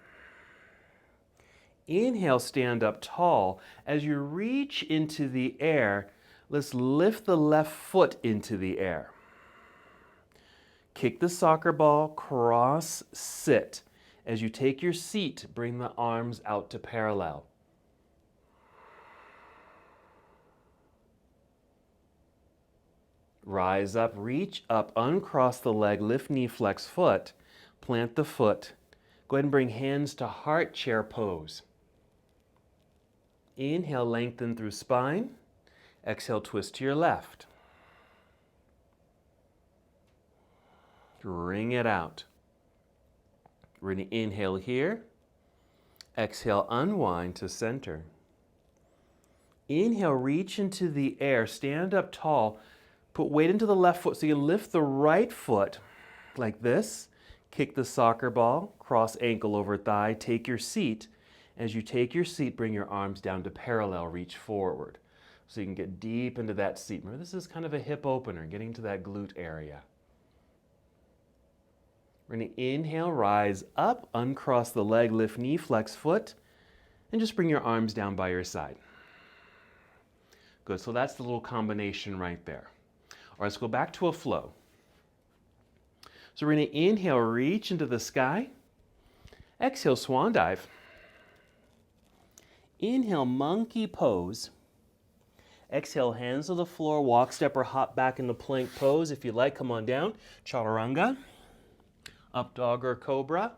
Inhale, stand up tall. As you reach into the air, let's lift the left foot into the air. Kick the soccer ball, cross, sit. As you take your seat, bring the arms out to parallel. Rise up, reach up, uncross the leg, lift knee, flex foot, plant the foot. Go ahead and bring hands to heart chair pose. Inhale, lengthen through spine. Exhale, twist to your left. Bring it out. We're going to inhale here. Exhale, unwind to center. Inhale, reach into the air, stand up tall. Put weight into the left foot so you lift the right foot like this. Kick the soccer ball, cross ankle over thigh, take your seat. As you take your seat, bring your arms down to parallel, reach forward. So you can get deep into that seat. Remember, this is kind of a hip opener, getting to that glute area. We're going to inhale, rise up, uncross the leg, lift knee, flex foot, and just bring your arms down by your side. Good, so that's the little combination right there. All right, let's go back to a flow. So we're going to inhale, reach into the sky. Exhale, swan dive. Inhale, monkey pose. Exhale, hands to the floor, walk, step, or hop back into plank pose. If you like, come on down. Chaturanga. Up dog or cobra.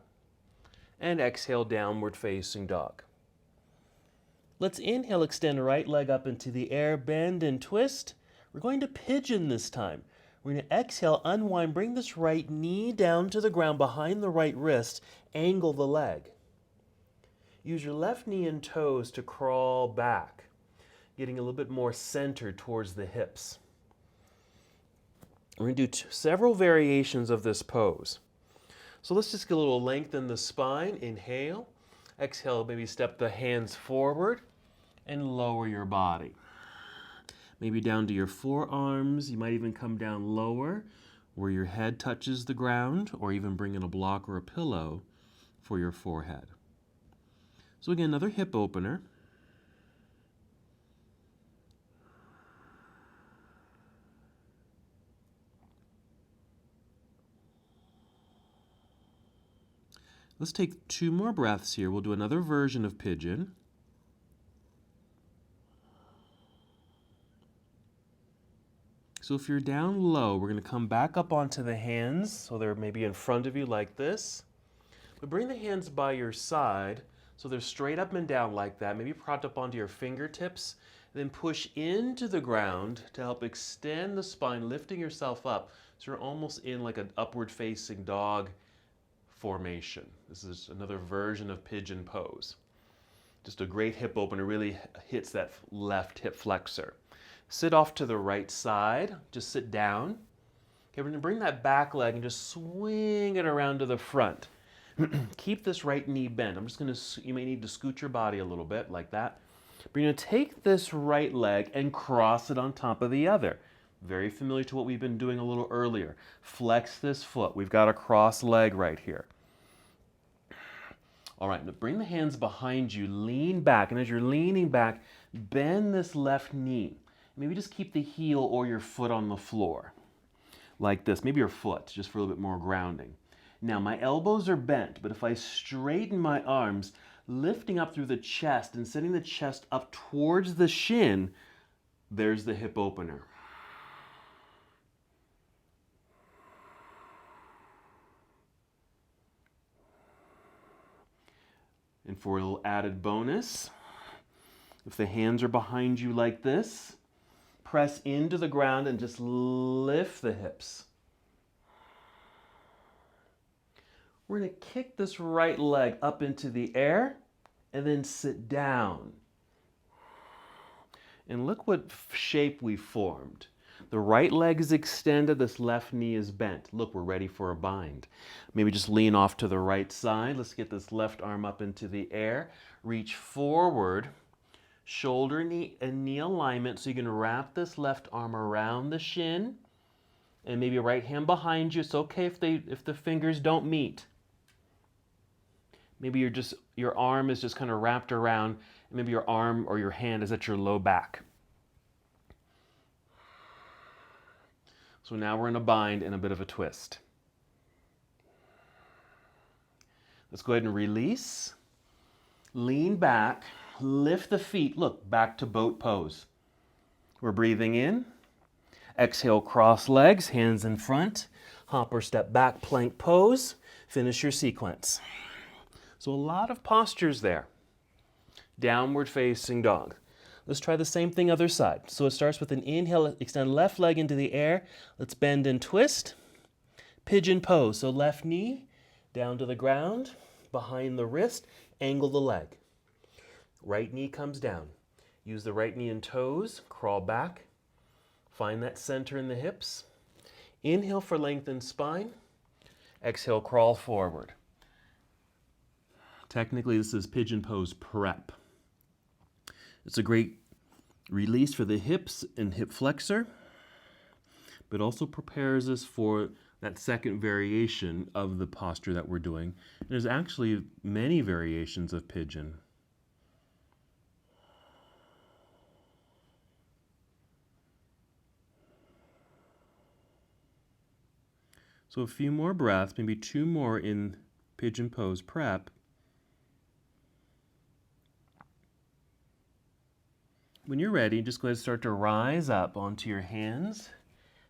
And exhale, downward facing dog. Let's inhale, extend right leg up into the air, bend and twist. We're going to pigeon this time. We're going to exhale, unwind, bring this right knee down to the ground behind the right wrist, angle the leg. Use your left knee and toes to crawl back, getting a little bit more centered towards the hips. We're going to do several variations of this pose. So let's just get a little length in the spine. Inhale. Exhale, maybe step the hands forward and lower your body. Maybe down to your forearms. You might even come down lower where your head touches the ground, or even bring in a block or a pillow for your forehead. So again, another hip opener. Let's take 2 more breaths here. We'll do another version of pigeon. So if you're down low, we're going to come back up onto the hands, so they're maybe in front of you like this. But bring the hands by your side, so they're straight up and down like that. Maybe propped up onto your fingertips. Then push into the ground to help extend the spine, lifting yourself up. So you're almost in like an upward facing dog formation. This is another version of Pigeon Pose. Just a great hip opener, really hits that left hip flexor. Sit off to the right side, just sit down. Okay, we're gonna bring that back leg and just swing it around to the front. Keep this right knee bent. You may need to scoot your body a little bit like that. We're gonna take this right leg and cross it on top of the other. Very familiar to what we've been doing a little earlier. Flex this foot. We've got a cross leg right here. All right, now bring the hands behind you, lean back, and as you're leaning back, bend this left knee. Maybe just keep the heel or your foot on the floor, like this. Maybe your foot, just for a little bit more grounding. Now, my elbows are bent, but if I straighten my arms, lifting up through the chest and sending the chest up towards the shin, there's the hip opener. And for a little added bonus, if the hands are behind you like this, press into the ground and just lift the hips. We're going to kick this right leg up into the air and then sit down. And look what shape we formed. The right leg is extended, this left knee is bent. Look, we're ready for a bind. Maybe just lean off to the right side. Let's get this left arm up into the air. Reach forward, shoulder and knee alignment, so you can wrap this left arm around the shin, and maybe right hand behind you. It's okay if the fingers don't meet. Maybe your arm is just kind of wrapped around, and maybe your arm or your hand is at your low back. So now we're in a bind and a bit of a twist. Let's go ahead and release. Lean back, lift the feet, look, back to boat pose. We're breathing in. Exhale, cross legs, hands in front. Hop or step back, plank pose. Finish your sequence. So a lot of postures there. Downward facing dog. Let's try the same thing other side. So it starts with an inhale, extend left leg into the air. Let's bend and twist. Pigeon pose. So left knee down to the ground, behind the wrist, angle the leg. Right knee comes down. Use the right knee and toes, crawl back. Find that center in the hips. Inhale for lengthened spine. Exhale, crawl forward. Technically, this is Pigeon Pose prep. It's a great release for the hips and hip flexor, but also prepares us for that second variation of the posture that we're doing. And there's actually many variations of pigeon. So a few more breaths, maybe 2 more in Pigeon Pose prep. When you're ready, just go ahead and start to rise up onto your hands.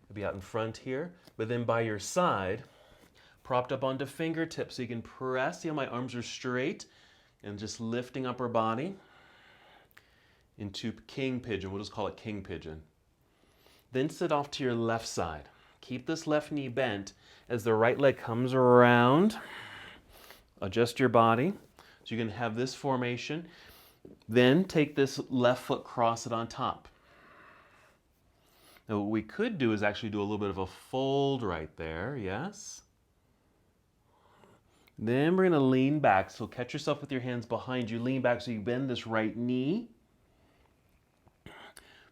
Maybe out in front here, but then by your side, propped up onto fingertips so you can press. See how my arms are straight and just lifting upper body into king pigeon. We'll just call it king pigeon. Then sit off to your left side. Keep this left knee bent as the right leg comes around. Adjust your body so you can have this formation. Then take this left foot, cross it on top. Now what we could do is actually do a little bit of a fold right there, yes? Then we're gonna lean back, so catch yourself with your hands behind you. Lean back so you bend this right knee.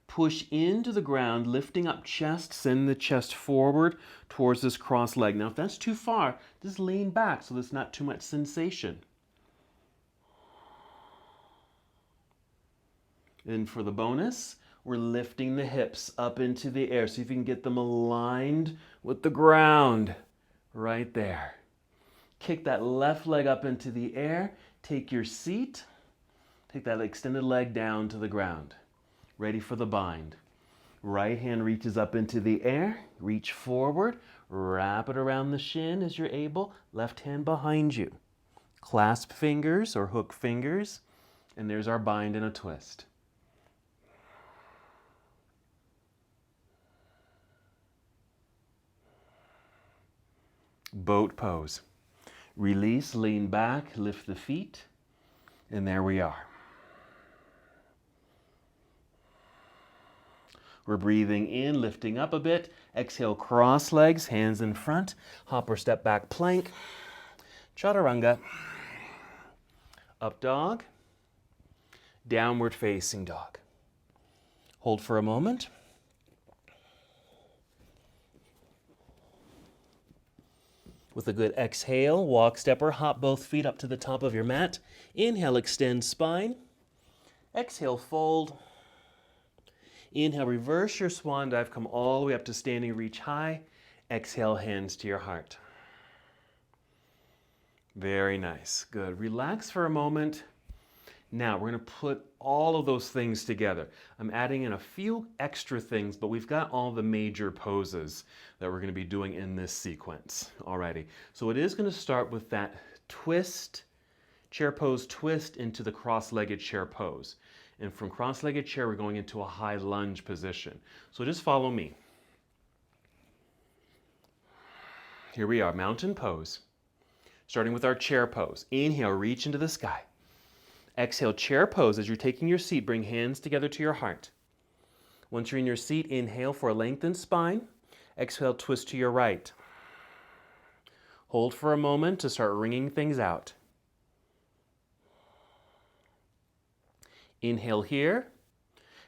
Push into the ground, lifting up chest, send the chest forward towards this cross leg. Now if that's too far, just lean back so there's not too much sensation. And for the bonus, we're lifting the hips up into the air. See if you can get them aligned with the ground right there. Kick that left leg up into the air. Take your seat. Take that extended leg down to the ground. Ready for the bind. Right hand reaches up into the air. Reach forward. Wrap it around the shin as you're able. Left hand behind you. Clasp fingers or hook fingers. And there's our bind and a twist. Boat pose. Release, lean back, lift the feet, and there we are. We're breathing in, lifting up a bit. Exhale, cross legs, hands in front. Hop or step back plank. Chaturanga. Up dog. Downward facing dog. Hold for a moment. With a good exhale, walk, step, or hop both feet up to the top of your mat. Inhale, extend spine. Exhale, fold. Inhale, reverse your swan dive. Come all the way up to standing, reach high. Exhale, hands to your heart. Very nice. Good. Relax for a moment. Now, we're going to put all of those things together. I'm adding in a few extra things, but we've got all the major poses that we're going to be doing in this sequence. Alrighty. So it is going to start with that twist, chair pose twist into the cross-legged chair pose. And from cross-legged chair, we're going into a high lunge position. So just follow me. Here we are, mountain pose. Starting with our chair pose. Inhale, reach into the sky. Exhale, chair pose. As you're taking your seat, bring hands together to your heart. Once you're in your seat, inhale for a lengthened spine. Exhale, twist to your right. Hold for a moment to start wringing things out. Inhale here.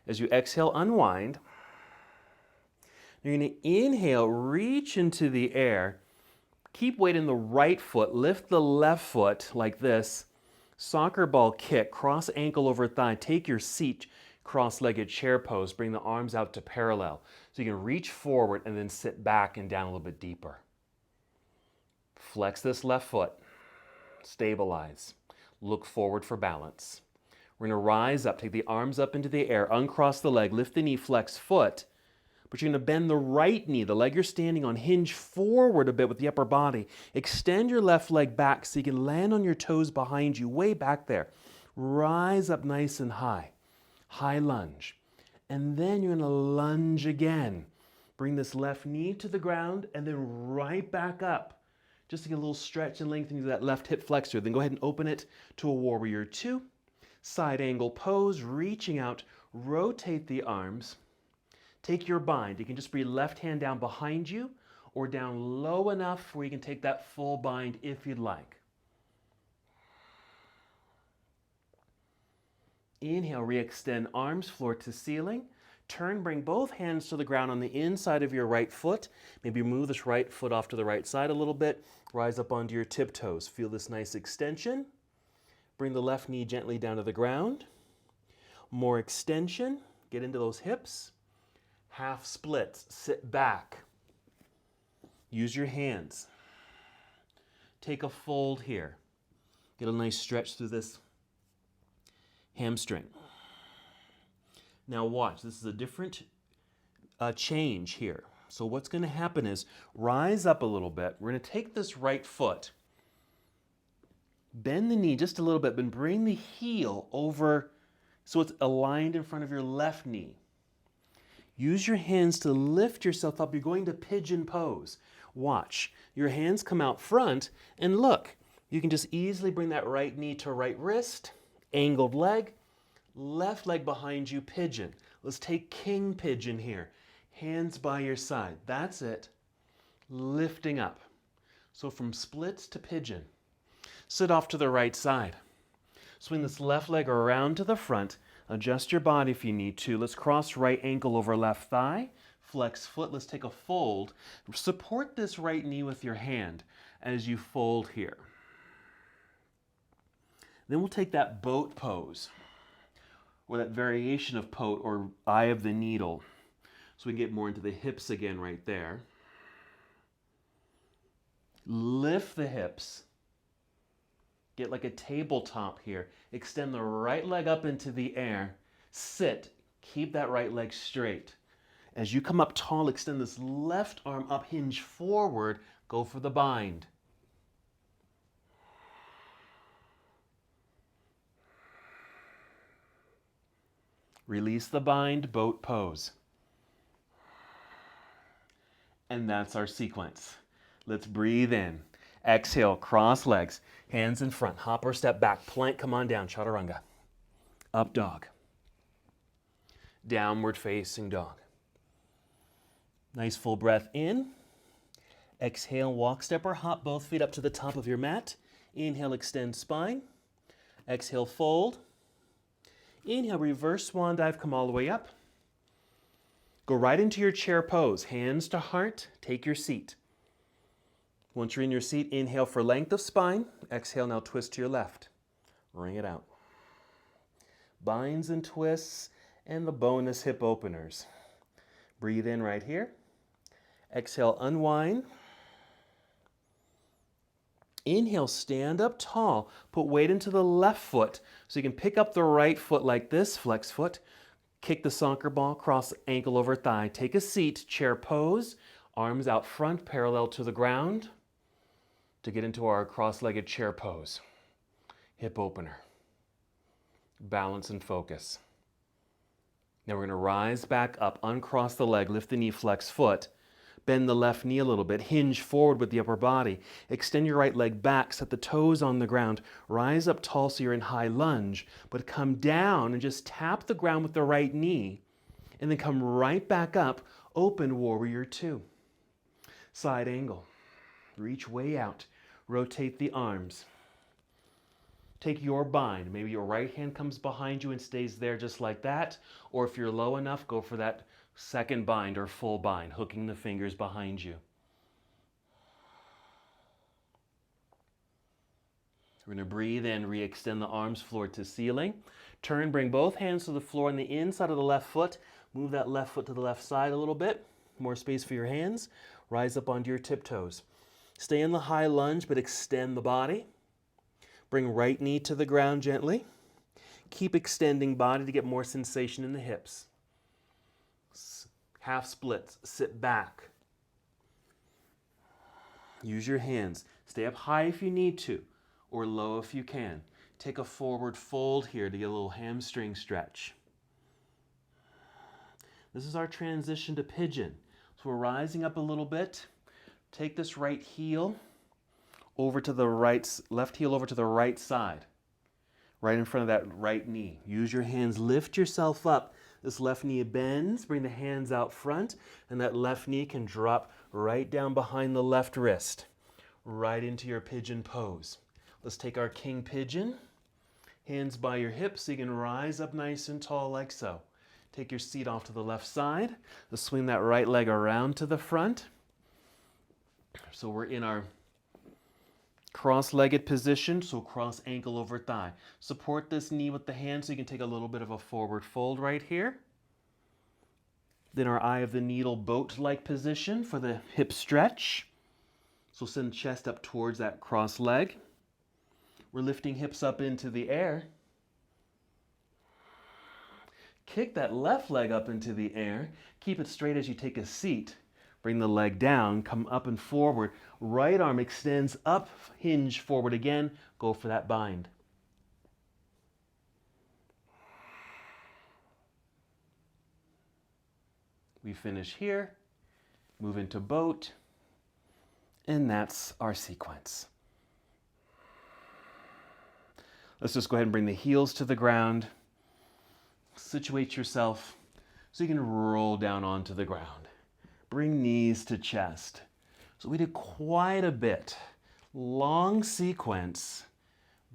As you exhale, unwind. You're going to inhale, reach into the air. Keep weight in the right foot. Lift the left foot like this. Soccer ball kick, cross ankle over thigh. Take your seat, cross-legged chair pose. Bring the arms out to parallel. So you can reach forward and then sit back and down a little bit deeper. Flex this left foot. Stabilize. Look forward for balance. We're going to rise up. Take the arms up into the air. Uncross the leg. Lift the knee. Flex foot. But you're going to bend the right knee, the leg you're standing on, hinge forward a bit with the upper body. Extend your left leg back so you can land on your toes behind you, way back there. Rise up nice and high. High lunge. And then you're going to lunge again. Bring this left knee to the ground and then right back up. Just to get a little stretch and lengthening to that left hip flexor. Then go ahead and open it to a warrior two. Side angle pose, reaching out, rotate the arms. Take your bind. You can just bring your left hand down behind you or down low enough where you can take that full bind if you'd like. Inhale, re-extend arms, floor to ceiling. Turn, bring both hands to the ground on the inside of your right foot. Maybe move this right foot off to the right side a little bit. Rise up onto your tiptoes. Feel this nice extension. Bring the left knee gently down to the ground. More extension. Get into those hips. Half splits, sit back. Use your hands. Take a fold here. Get a nice stretch through this hamstring. Now watch, this is a different change here. So what's going to happen is rise up a little bit. We're going to take this right foot, bend the knee just a little bit, but bring the heel over so it's aligned in front of your left knee. Use your hands to lift yourself up. You're going to pigeon pose. Watch. Your hands come out front, and look. You can just easily bring that right knee to right wrist, angled leg, left leg behind you, pigeon. Let's take king pigeon here. Hands by your side. That's it. Lifting up. So from splits to pigeon. Sit off to the right side. Swing this left leg around to the front. Adjust your body if you need to. Let's cross right ankle over left thigh. Flex foot. Let's take a fold. Support this right knee with your hand as you fold here. Then we'll take that boat pose, or that variation of boat, or eye of the needle. So we can get more into the hips again right there. Lift the hips. Get like a tabletop here. Extend the right leg up into the air. Sit. Keep that right leg straight. As you come up tall, extend this left arm up, hinge forward. Go for the bind. Release the bind, boat pose. And that's our sequence. Let's breathe in. Exhale, cross legs, hands in front, hop or step back, plank, come on down, chaturanga. Up dog. Downward facing dog. Nice full breath in. Exhale, walk, step, or hop both feet up to the top of your mat. Inhale, extend spine. Exhale, fold. Inhale, reverse swan dive, come all the way up. Go right into your chair pose. Hands to heart, take your seat. Once you're in your seat, inhale for length of spine. Exhale, now twist to your left. Ring it out. Binds and twists, and the bonus hip openers. Breathe in right here. Exhale, unwind. Inhale, stand up tall. Put weight into the left foot so you can pick up the right foot like this, flex foot. Kick the soccer ball, cross ankle over thigh. Take a seat, chair pose, arms out front, parallel to the ground to get into our cross-legged chair pose. Hip opener. Balance and focus. Now we're going to rise back up, uncross the leg, lift the knee, flex foot. Bend the left knee a little bit, hinge forward with the upper body. Extend your right leg back, set the toes on the ground. Rise up tall so you're in high lunge, but come down and just tap the ground with the right knee. And then come right back up, open warrior two. Side angle. Reach way out. Rotate the arms. Take your bind. Maybe your right hand comes behind you and stays there just like that. Or if you're low enough, go for that second bind or full bind, hooking the fingers behind you. We're going to breathe in, re-extend the arms floor to ceiling. Turn, bring both hands to the floor on the inside of the left foot. Move that left foot to the left side a little bit. More space for your hands. Rise up onto your tiptoes. Stay in the high lunge, but extend the body. Bring right knee to the ground gently. Keep extending body to get more sensation in the hips. Half splits, sit back. Use your hands. Stay up high if you need to, or low if you can. Take a forward fold here to get a little hamstring stretch. This is our transition to pigeon. So we're rising up a little bit. Take this right heel over to the right, left heel over to the right side, right in front of that right knee. Use your hands, lift yourself up. This left knee bends, bring the hands out front, and that left knee can drop right down behind the left wrist, right into your pigeon pose. Let's take our king pigeon. Hands by your hips so you can rise up nice and tall like so. Take your seat off to the left side. Let's swing that right leg around to the front. So we're in our cross-legged position, so cross ankle over thigh. Support this knee with the hand so you can take a little bit of a forward fold right here. Then our eye of the needle boat-like position for the hip stretch. So send chest up towards that cross leg. We're lifting hips up into the air. Kick that left leg up into the air. Keep it straight as you take a seat. Bring the leg down, come up and forward. Right arm extends up, hinge forward again. Go for that bind. We finish here, move into boat, and that's our sequence. Let's just go ahead and bring the heels to the ground. Situate yourself so you can roll down onto the ground. Bring knees to chest. So we did quite a bit. Long sequence,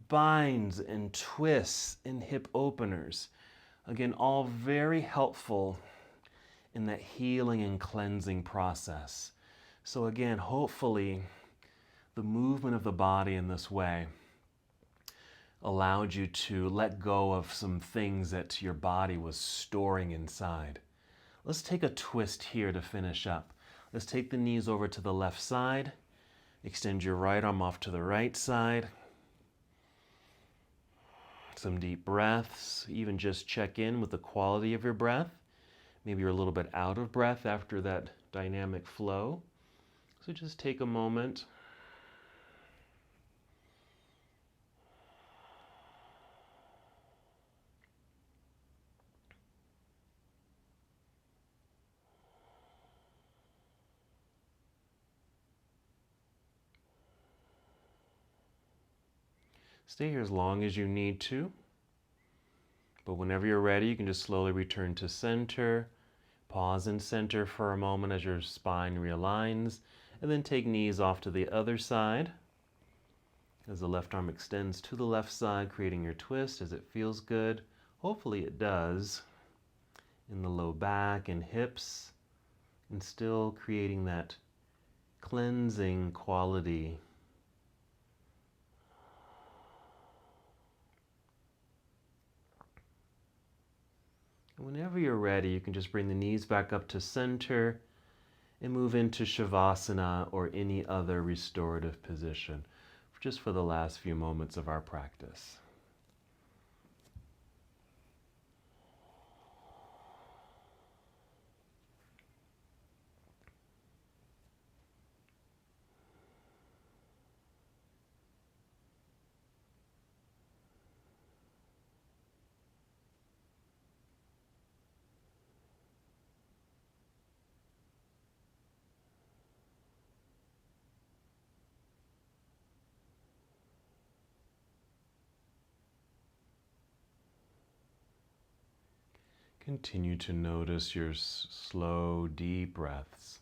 binds and twists and hip openers. Again, all very helpful in that healing and cleansing process. So again, hopefully the movement of the body in this way allowed you to let go of some things that your body was storing inside. Let's take a twist here to finish up. Let's take the knees over to the left side. Extend your right arm off to the right side. Some deep breaths, even just check in with the quality of your breath. Maybe you're a little bit out of breath after that dynamic flow. So just take a moment. Stay here as long as you need to. But whenever you're ready, you can just slowly return to center. Pause in center for a moment as your spine realigns, and then take knees off to the other side. As the left arm extends to the left side, creating your twist as it feels good. Hopefully it does. In the low back and hips, and still creating that cleansing quality. And whenever you're ready, you can just bring the knees back up to center and move into Shavasana or any other restorative position, just for the last few moments of our practice. Continue to notice your slow, deep breaths.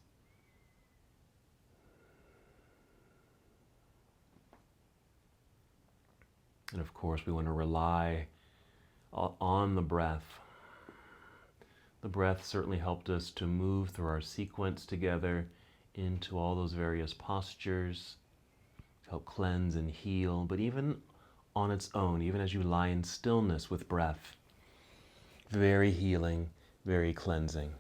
And of course, we want to rely on the breath. The breath certainly helped us to move through our sequence together into all those various postures, to help cleanse and heal. But even on its own, even as you lie in stillness with breath, very healing, very cleansing.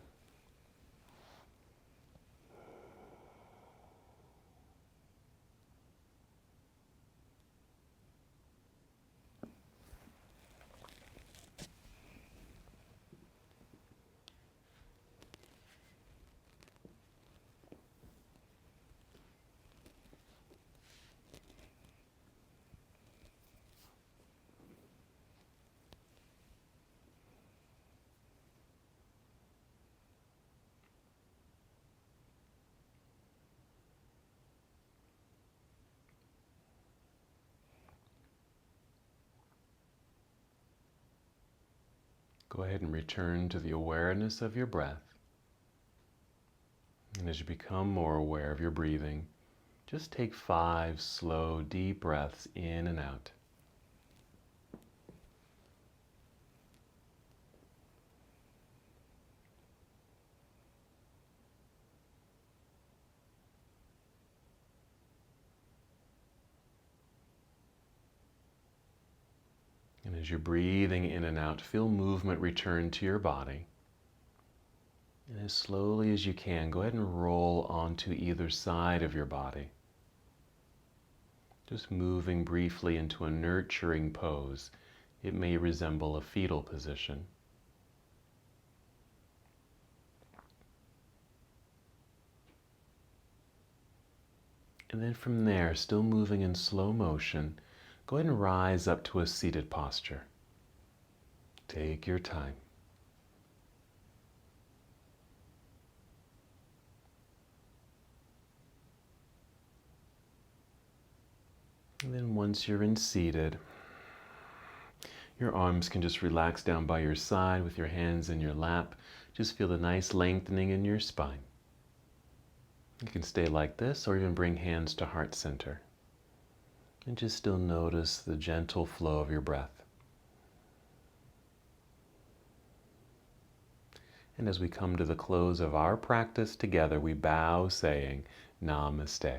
Go ahead and return to the awareness of your breath. And as you become more aware of your breathing, just take 5 slow, deep breaths in and out. And as you're breathing in and out, feel movement return to your body. And as slowly as you can, go ahead and roll onto either side of your body. Just moving briefly into a nurturing pose. It may resemble a fetal position. And then from there, still moving in slow motion, go ahead and rise up to a seated posture. Take your time. And then once you're in seated, your arms can just relax down by your side with your hands in your lap. Just feel the nice lengthening in your spine. You can stay like this or even bring hands to heart center. And just still notice the gentle flow of your breath. And as we come to the close of our practice together, we bow saying, Namaste.